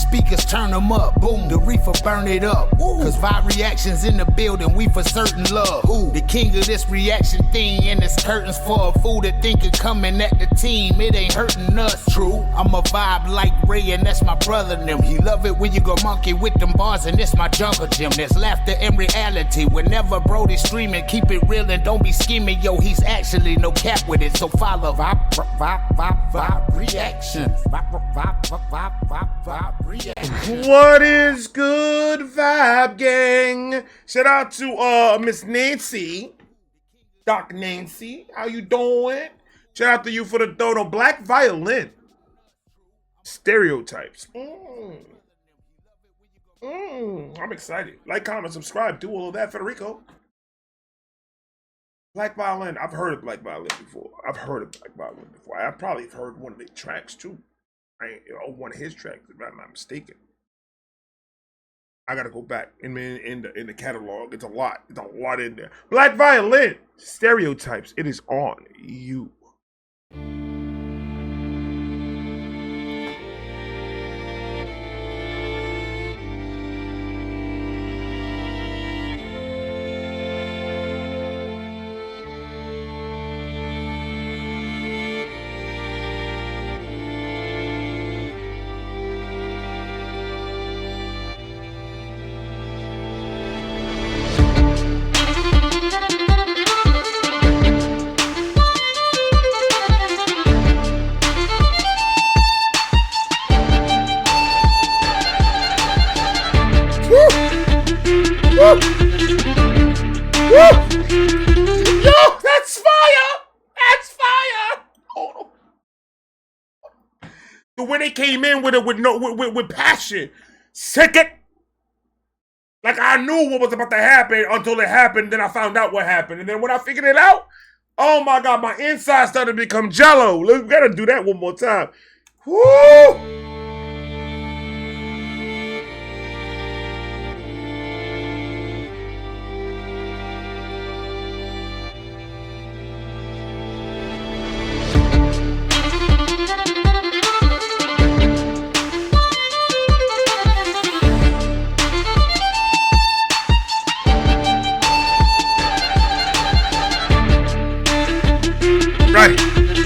speakers turn them up. Boom, the reefer burn it up. Ooh. Cause vibe reactions in the building, we for certain love. Ooh. The king of this reaction thing, and it's curtains for a fool that think it coming at the team. It ain't hurting us. True, I'm a vibe like Ray, and that's my brother and them. He love it when you go monkey with them bars, and it's my jungle gym. There's laughter in reality. Whenever Brody's streaming, keep it real and don't be scheming. Yo, he's actually no cap with it, so follow vibe reaction. Vibe reaction. What is good, Vibe Gang? Shout out to Miss Nancy, Doc Nancy. How you doing? Shout out to you for the dono. Black Violin Stereotypes. I'm excited. Like, comment, subscribe, do all of that, Federico. Black Violin. I've heard of Black Violin before. I've probably heard one of their tracks too. One of his tracks, if I'm not mistaken. I gotta go back in the catalog. It's a lot. It's a lot in there. Black Violin Stereotypes. It is on you. Woo! Yo, that's fire! That's fire! Oh. The way they came in with it with passion. Sick it! Like I knew what was about to happen until it happened, then I found out what happened. And then when I figured it out, oh my god, my inside started to become jello. We gotta do that one more time. Woo!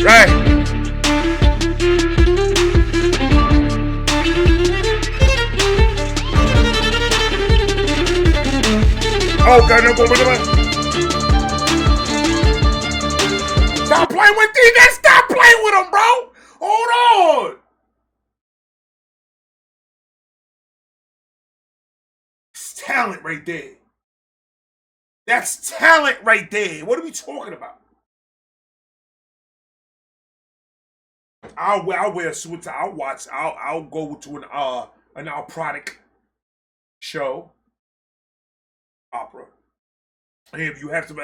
Right. Oh, God, no, go with it. Stop playing with DJ. Stop playing with him, bro. Hold on. It's talent right there. That's talent right there. What are we talking about? I'll wear a suit. I'll go to an operatic show, opera. And if you have to,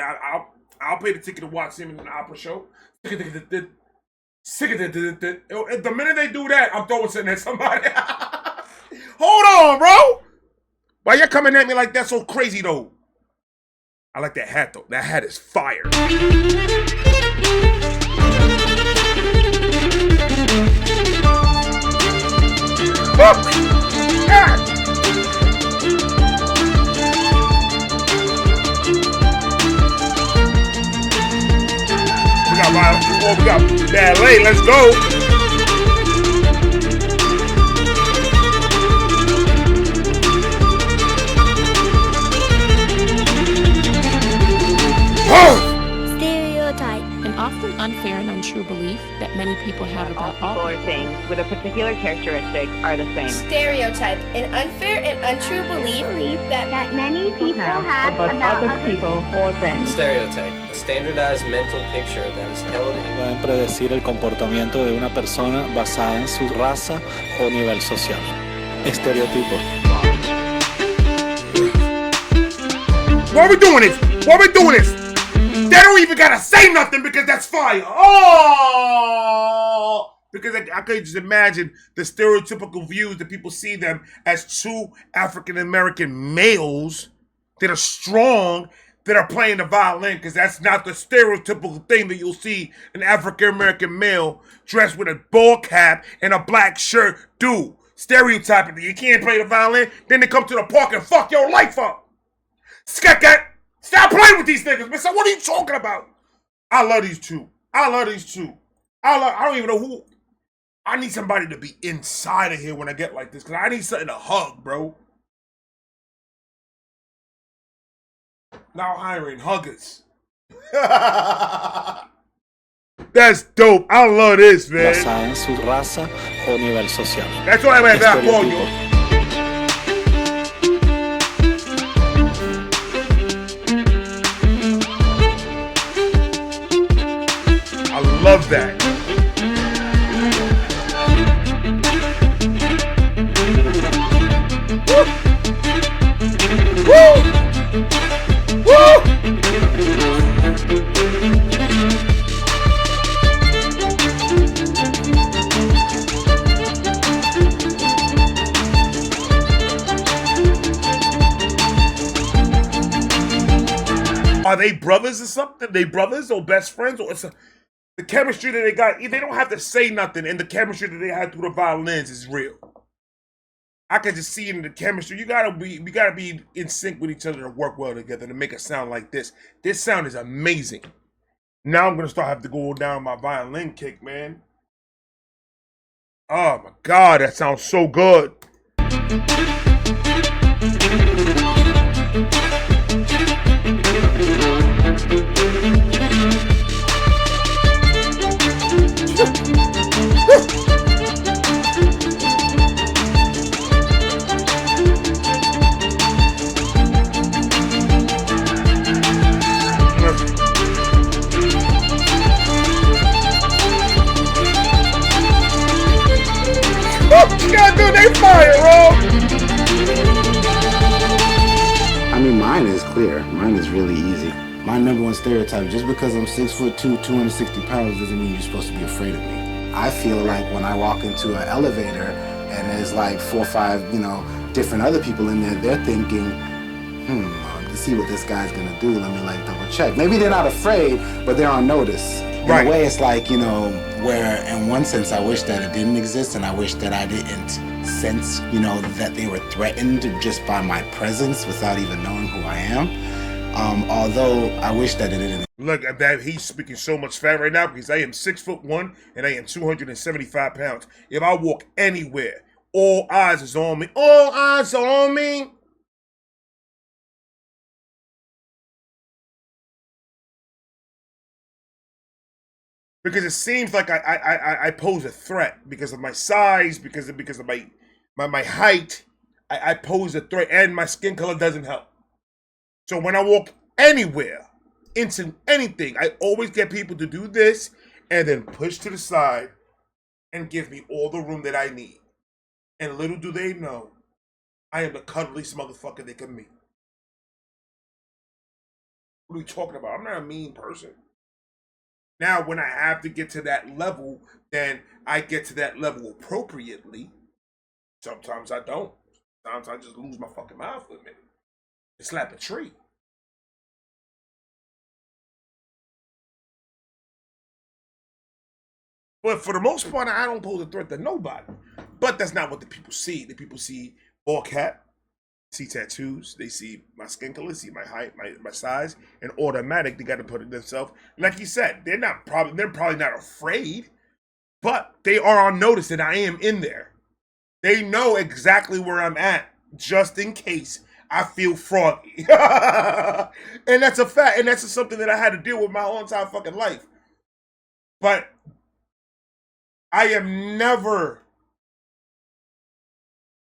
I'll pay the ticket to watch him in an opera show. The minute they do that, I'm throwing something at somebody. Hold on, bro. Why you coming at me like that so crazy though? I like that hat though. That hat is fire. We got ballet. Let's go. Stereotype. An often unfair and untrue belief that many people have about all people or things with a particular characteristic are the same. Stereotype. An unfair and untrue belief that many people have about other people or things. Stereotype. A standardized mental picture that is held in. Pueden predecir el comportamiento de una persona basada en su raza o nivel social. Estereotipos. Why are we doing this? Why are we doing this? They don't even gotta say nothing because that's fire. Oh! Because I could just imagine the stereotypical views that people see them as two African American males that are strong, that are playing the violin, because that's not the stereotypical thing that you'll see an African American male dressed with a ball cap and a black shirt do. stereotyping. You can't play the violin. Then they come to the park and fuck your life up. Scat. Stop playing with these niggas, man. So what are you talking about? I love these two. I don't even know who. I need somebody to be inside of here when I get like this, because I need something to hug, bro. Now hiring huggers. That's dope. I love this, man. Basada en su raza o nivel social. That's what I call you. I love that. Woo! Woo! Are they brothers or something? They brothers or best friends? Or the chemistry that they got, they don't have to say nothing, and the chemistry that they had through the violins is real. I can just see it in the chemistry. We gotta be in sync with each other to work well together to make a sound like this. This sound is amazing. Now I'm gonna have to go down my violin kick, man. Oh my God, that sounds so good. They fire, I mean, mine is clear. Mine is really easy. My number one stereotype, just because I'm 6'2", 260 pounds, doesn't mean you're supposed to be afraid of me. I feel like when I walk into an elevator and there's like 4 or 5, different other people in there, they're thinking, to see what this guy's gonna do, let me like double check. Maybe they're not afraid, but they're on notice. In a way, it's like, where in one sense I wish that it didn't exist, and I wish that I didn't sense, that they were threatened just by my presence without even knowing who I am. Although I wish that it didn't. Look at that, he's speaking so much fat right now because I am 6'1" and I am 275 pounds. If I walk anywhere, all eyes is on me. All eyes are on me. Because it seems like I pose a threat because of my size, because of my height. I pose a threat, and my skin color doesn't help. So when I walk anywhere, into anything, I always get people to do this and then push to the side and give me all the room that I need. And little do they know, I am the cuddliest motherfucker they can meet. What are we talking about? I'm not a mean person. Now, when I have to get to that level, then I get to that level appropriately. Sometimes I don't. Sometimes I just lose my fucking mind for a minute and slap a tree. But for the most part, I don't pose a threat to nobody. But that's not what the people see. The people see ball cap, see tattoos, they see my skin color, see my height, my size, and automatic they got to put it themselves. Like you said, they're probably not afraid, but they are on notice that I am in there. They know exactly where I'm at, just in case I feel froggy. And that's a fact, and that's just something that I had to deal with my whole entire fucking life. But I am never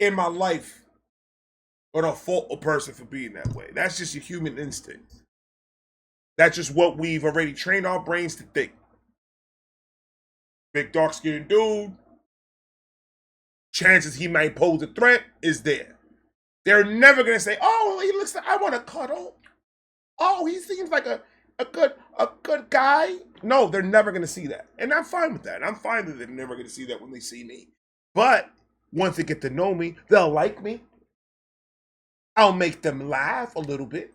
in my life gonna fault a person for being that way. That's just your human instinct. That's just what we've already trained our brains to think. Big dark-skinned dude, chances he might pose a threat is there. They're never gonna say, "Oh, he looks like I want to cuddle. Oh, he seems like a good guy." No, they're never gonna see that, and I'm fine with that. I'm fine that they're never gonna see that when they see me. But once they get to know me, they'll like me. I'll make them laugh a little bit.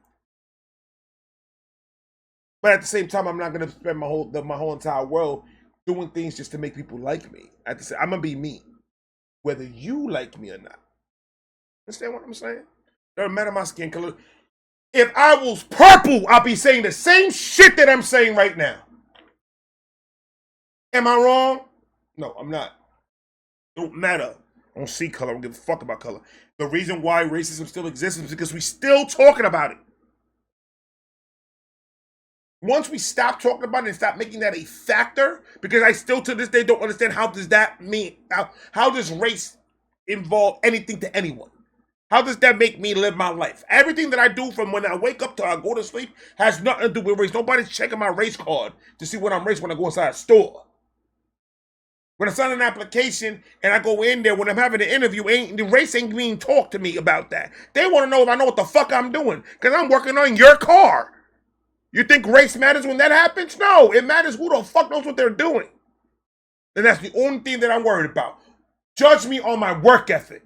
But at the same time, I'm not gonna spend my whole entire world doing things just to make people like me. I'm gonna be me. whether you like me or not. Understand what I'm saying? Doesn't matter my skin color. If I was purple, I'll be saying the same shit that I'm saying right now. Am I wrong? No, I'm not. Don't matter. I don't see color. I don't give a fuck about color. The reason why racism still exists is because we still talking about it. Once we stop talking about it and stop making that a factor, because I still to this day don't understand how does that mean, how does race involve anything to anyone? How does that make me live my life? Everything that I do from when I wake up till I go to sleep has nothing to do with race. Nobody's checking my race card to see what I'm race when I go inside a store. When I sign an application and I go in there, when I'm having an interview, the race ain't being talked to me about that. They want to know if I know what the fuck I'm doing, because I'm working on your car. You think race matters when that happens? No, it matters who the fuck knows what they're doing. And that's the only thing that I'm worried about. Judge me on my work ethic.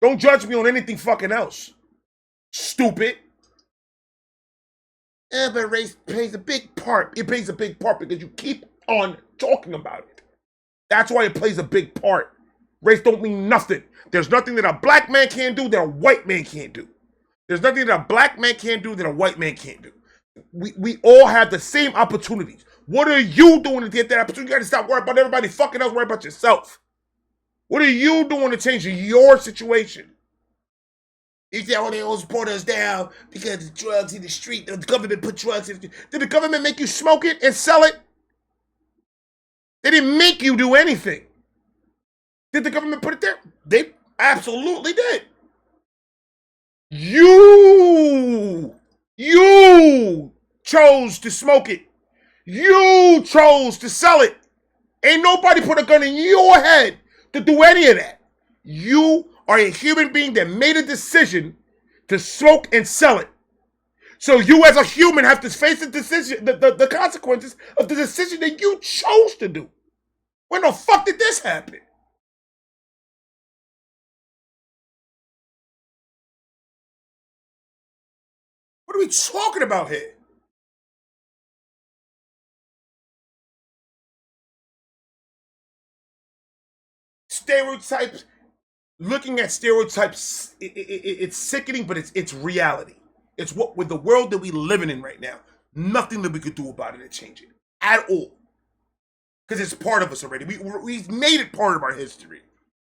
Don't judge me on anything fucking else. Stupid. But race plays a big part. It plays a big part because you keep on talking about it. That's why it plays a big part. Race don't mean nothing. There's nothing that a black man can't do that a white man can't do. There's nothing that a black man can't do that a white man can't do. We all have the same opportunities. What are you doing to get that opportunity? You got to stop worrying about everybody fucking else, worry about yourself. What are you doing to change your situation? You say, oh, they all support us down because the drugs in the street, the government put drugs in the street. Did the government make you smoke it and sell it? They didn't make you do anything. Did the government put it there? They absolutely did. You chose to smoke it. You chose to sell it. Ain't nobody put a gun in your head to do any of that. You are a human being that made a decision to smoke and sell it. So you as a human have to face the decision, the consequences of the decision that you chose to do. When the fuck did this happen? What are we talking about here? Stereotypes. Looking at stereotypes, it's sickening, but it's reality. It's what with the world that we living in right now. Nothing that we could do about it to change it at all, because it's part of us already. We've made it part of our history.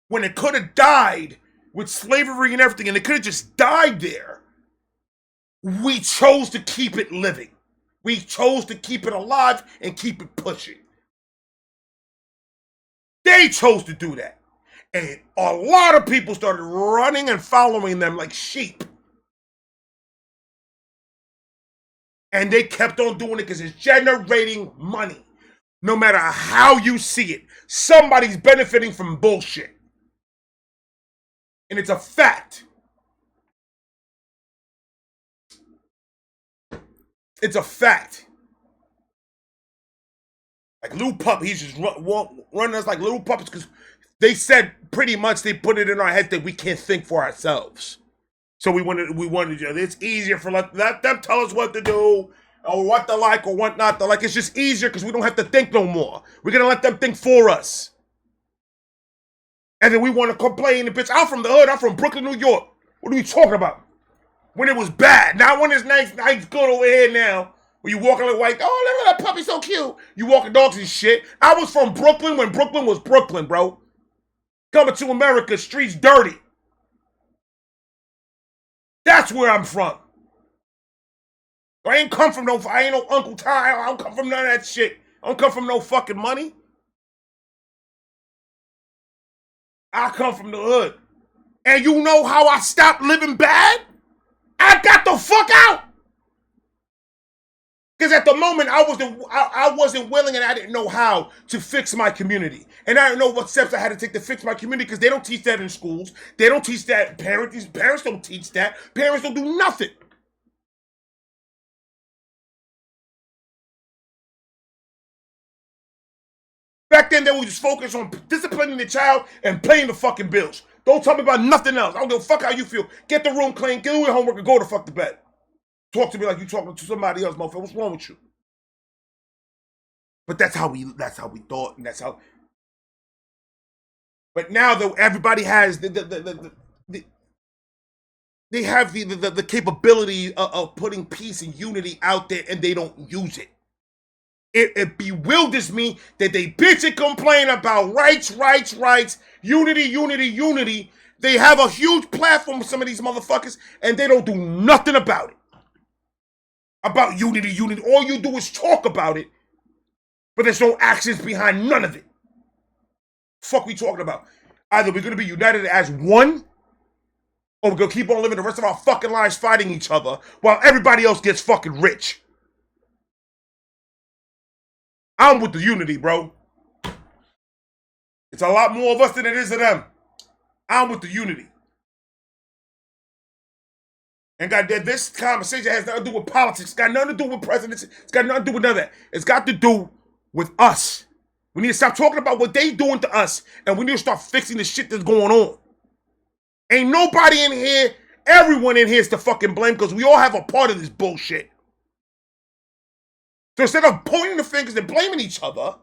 When it could have died with slavery and everything, and it could have just died there, we chose to keep it living. We chose to keep it alive and keep it pushing. They chose to do that. And a lot of people started running and following them like sheep. And they kept on doing it because it's generating money. No matter how you see it, somebody's benefiting from bullshit. And it's a fact. It's a fact. Like Lil Pup, he's just running us like little puppets because they said pretty much they put it in our heads that we can't think for ourselves. So we wanted it's easier for let them tell us what to do or what to like or what not to like. It's just easier because we don't have to think no more. We're gonna let them think for us. And then we want to complain and bitch, I'm from the hood, I'm from Brooklyn, New York. What are we talking about? When it was bad, not when it's nice good over here now. When you walking like white, oh, look at that puppy, so cute. You walking dogs and shit. I was from Brooklyn when Brooklyn was Brooklyn, bro. Coming to America, streets dirty. That's where I'm from. I ain't come from I ain't no Uncle Ty. I don't come from none of that shit. I don't come from no fucking money. I come from the hood. And you know how I stopped living bad? I got the fuck out. Because at the moment, I wasn't willing and I didn't know how to fix my community. And I didn't know what steps I had to take to fix my community because they don't teach that in schools. They don't teach that. Parents don't teach that. Parents don't do nothing. Back then, they would just focus on disciplining the child and paying the fucking bills. Don't tell me about nothing else. I don't give a fuck how you feel. Get the room clean, get your homework, and go to fuck to bed. Talk to me like you talking to somebody else, motherfucker. What's wrong with you? But that's how we thought, and that's how But now that everybody has they have the capability of putting peace and unity out there, and they don't use it. It bewilders me that they bitch and complain about rights, unity. They have a huge platform with some of these motherfuckers, and they don't do nothing about it. About unity. All you do is talk about it, but there's no actions behind none of it. Fuck we talking about? Either we're gonna be united as one, or we're gonna keep on living the rest of our fucking lives fighting each other while everybody else gets fucking rich. I'm with the unity, bro. It's a lot more of us than it is of them. I'm with the unity. And goddamn, this conversation has nothing to do with politics. It's got nothing to do with presidency. It's got nothing to do with none of that. It's got to do with us. We need to stop talking about what they doing to us, and we need to start fixing the shit that's going on. Ain't nobody in here, everyone in here is to fucking blame, because we all have a part of this bullshit. So instead of pointing the fingers and blaming each other,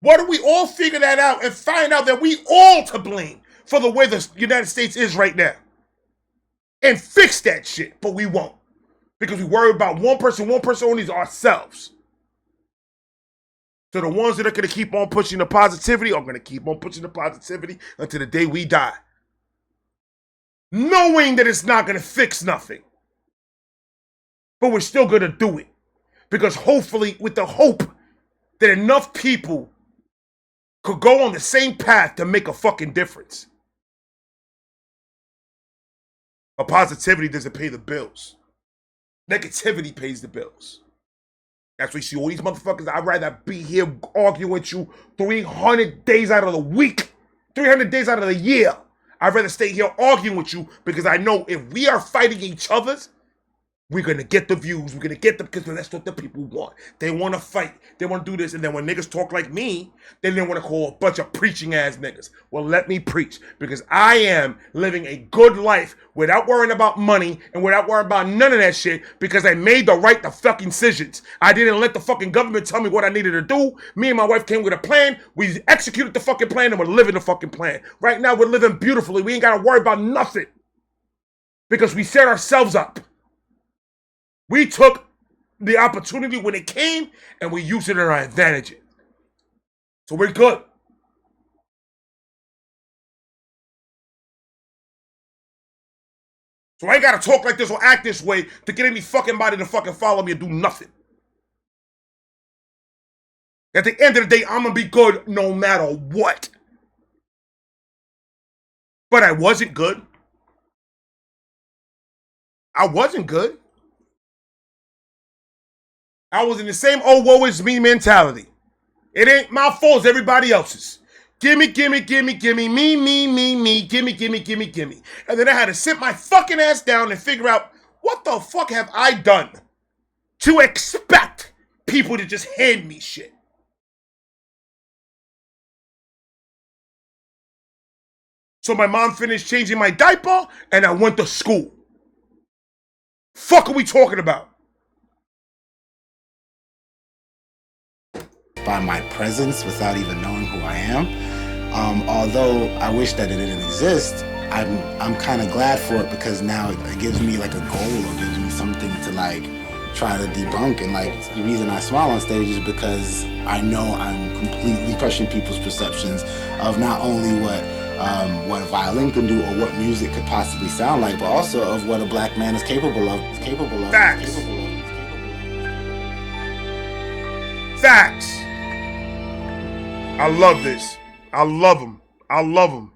why don't we all figure that out and find out that we all to blame for the way the United States is right now? And fix that shit, but we won't. Because we worry about one person only is ourselves. So the ones that are going to keep on pushing the positivity are going to keep on pushing the positivity until the day we die. Knowing that it's not going to fix nothing. But we're still going to do it. Because hopefully, with the hope that enough people could go on the same path to make a fucking difference. But positivity doesn't pay the bills. Negativity pays the bills. That's why you see all these motherfuckers. I'd rather be here arguing with you 300 days out of the week, 300 days out of the year. I'd rather stay here arguing with you because I know if we are fighting each other's, we're going to get the views. We're going to get them because that's what the people want. They want to fight. They want to do this. And then when niggas talk like me, then they want to call a bunch of preaching ass niggas. Well, let me preach because I am living a good life without worrying about money and without worrying about none of that shit because I made the right fucking decisions. I didn't let the fucking government tell me what I needed to do. Me and my wife came with a plan. We executed the fucking plan and we're living the fucking plan. Right now, we're living beautifully. We ain't got to worry about nothing because we set ourselves up. We took the opportunity when it came and we used it in our advantage. So we're good. So I ain't gotta talk like this or act this way to get any fucking body to fucking follow me and do nothing. At the end of the day, I'm gonna be good no matter what. But I wasn't good. I wasn't good. I was in the same oh woe is me mentality. It ain't my fault, it's everybody else's. Gimme, me, gimme, gimme. And then I had to sit my fucking ass down and figure out what the fuck have I done to expect people to just hand me shit. So my mom finished changing my diaper and I went to school. Fuck are we talking about? By my presence without even knowing who I am. Although I wish that it didn't exist, I'm kind of glad for it because now it gives me like a goal or gives me something to like try to debunk. And like the reason I smile on stage is because I know I'm completely crushing people's perceptions of not only what a violin can do or what music could possibly sound like, but also of what a black man is capable of. Facts. Facts. I love this. I love them.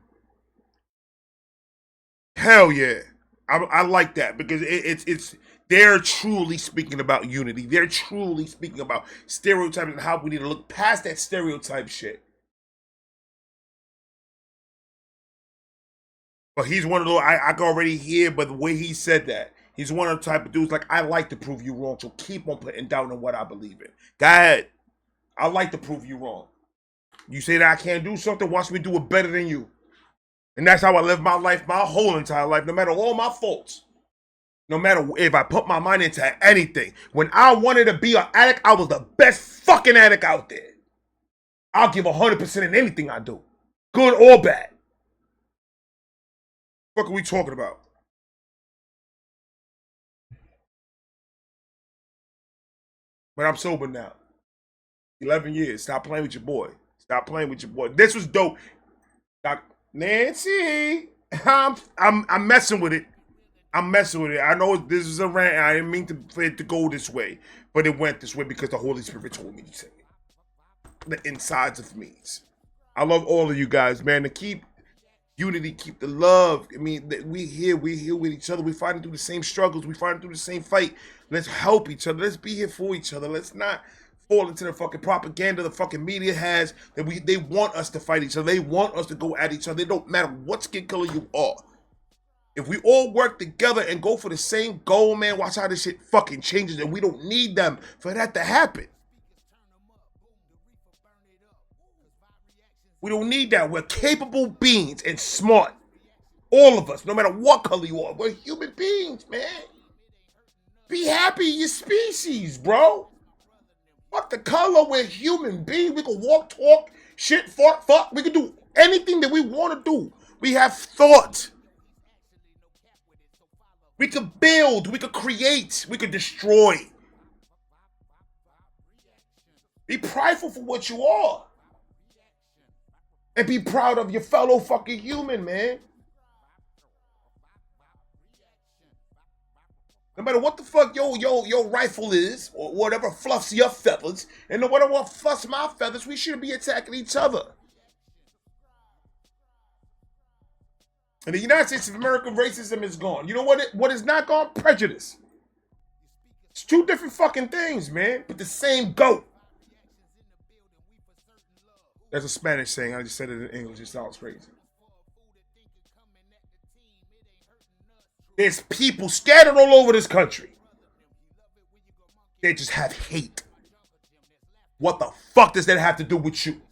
Hell yeah. I like that because it's they're truly speaking about unity. They're truly speaking about stereotypes and how we need to look past that stereotype shit. But he's one of those, I can already hear, but the way he said that, he's one of the type of dudes like, I like to prove you wrong, so keep on putting down on what I believe in. Go ahead. I like to prove you wrong. You say that I can't do something, watch me do it better than you. And that's how I live my life, my whole entire life, no matter all my faults. No matter if I put my mind into anything. When I wanted to be an addict, I was the best fucking addict out there. I'll give 100% in anything I do. good or bad. What are we talking about? But I'm sober now. 11 years. Stop playing with your boy. Stop playing with your boy. This was dope. Doc Nancy, I'm messing with it. I'm messing with it. I know this is a rant. I didn't mean for it to go this way, but it went this way because the Holy Spirit told me to say it. The insides of me. I love all of you guys, man. To keep unity, keep the love. I mean, we here with each other. We fighting through the same struggles. We fighting through the same fight. Let's help each other. Let's be here for each other. Let's not fall into the fucking propaganda the fucking media has that they want us to fight each other. They want us to go at each other. It don't matter what skin color you are. If we all work together and go for the same goal, man, watch how this shit fucking changes, and we don't need them for that to happen. We don't need that. We're capable beings and smart. All of us, no matter what color you are. We're human beings, man. Be happy in your species, bro. Fuck the color. We're human beings. We can walk, talk, shit, fuck. We can do anything that we want to do. We have thought. We could build. We could create. We could destroy. Be prideful for what you are. And be proud of your fellow fucking human, man. No matter what the fuck your rifle is, or whatever fluffs your feathers, and no matter what fluffs my feathers, we shouldn't be attacking each other. In the United States of America, racism is gone. You know what is not gone? Prejudice. It's two different fucking things, man, but the same goat. That's a Spanish saying. I just said it in English. It sounds crazy. There's people scattered all over this country. They just have hate. What the fuck does that have to do with you?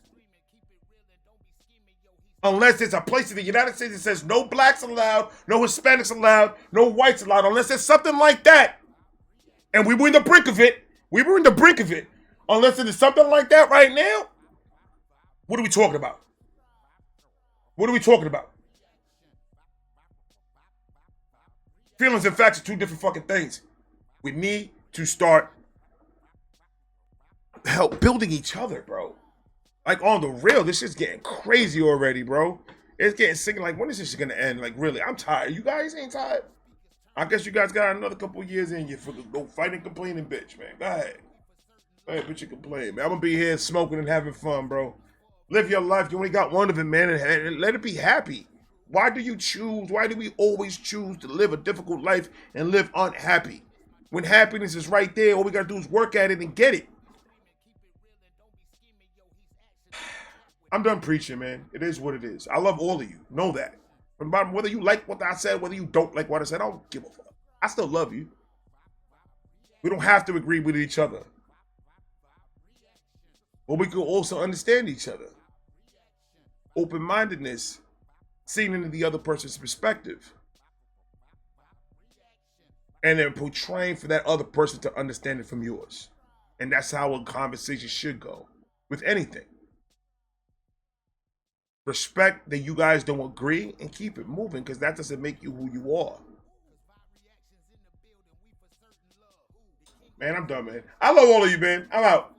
Unless there's a place in the United States that says no blacks allowed, no Hispanics allowed, no whites allowed, unless there's something like that. And we were in the brink of it. We were in the brink of it. Unless there's something like that right now. What are we talking about? What are we talking about? Feelings and facts are two different fucking things. We need to start help building each other, bro. Like on the real, this shit's getting crazy already, bro. It's getting sick. Like, when is this shit gonna end? Like, really, I'm tired. You guys ain't tired? I guess you guys got another couple years in you for go fight and complain and bitch, man. Go ahead. Go ahead, bitch and complain, man. I'm gonna be here smoking and having fun, bro. Live your life. You only got one of it, man, and let it be happy. Why do you choose? Why do we always choose to live a difficult life and live unhappy? When happiness is right there, all we gotta do is work at it and get it. I'm done preaching, man. It is what it is. I love all of you. Know that. From the bottom, whether you like what I said, whether you don't like what I said, I don't give a fuck. I still love you. We don't have to agree with each other. But we can also understand each other. Open-mindedness, seeing into the other person's perspective. And then portraying for that other person to understand it from yours. And that's how a conversation should go. With anything. Respect that you guys don't agree and keep it moving, because that doesn't make you who you are. Man, I'm done, man. I love all of you, man. I'm out.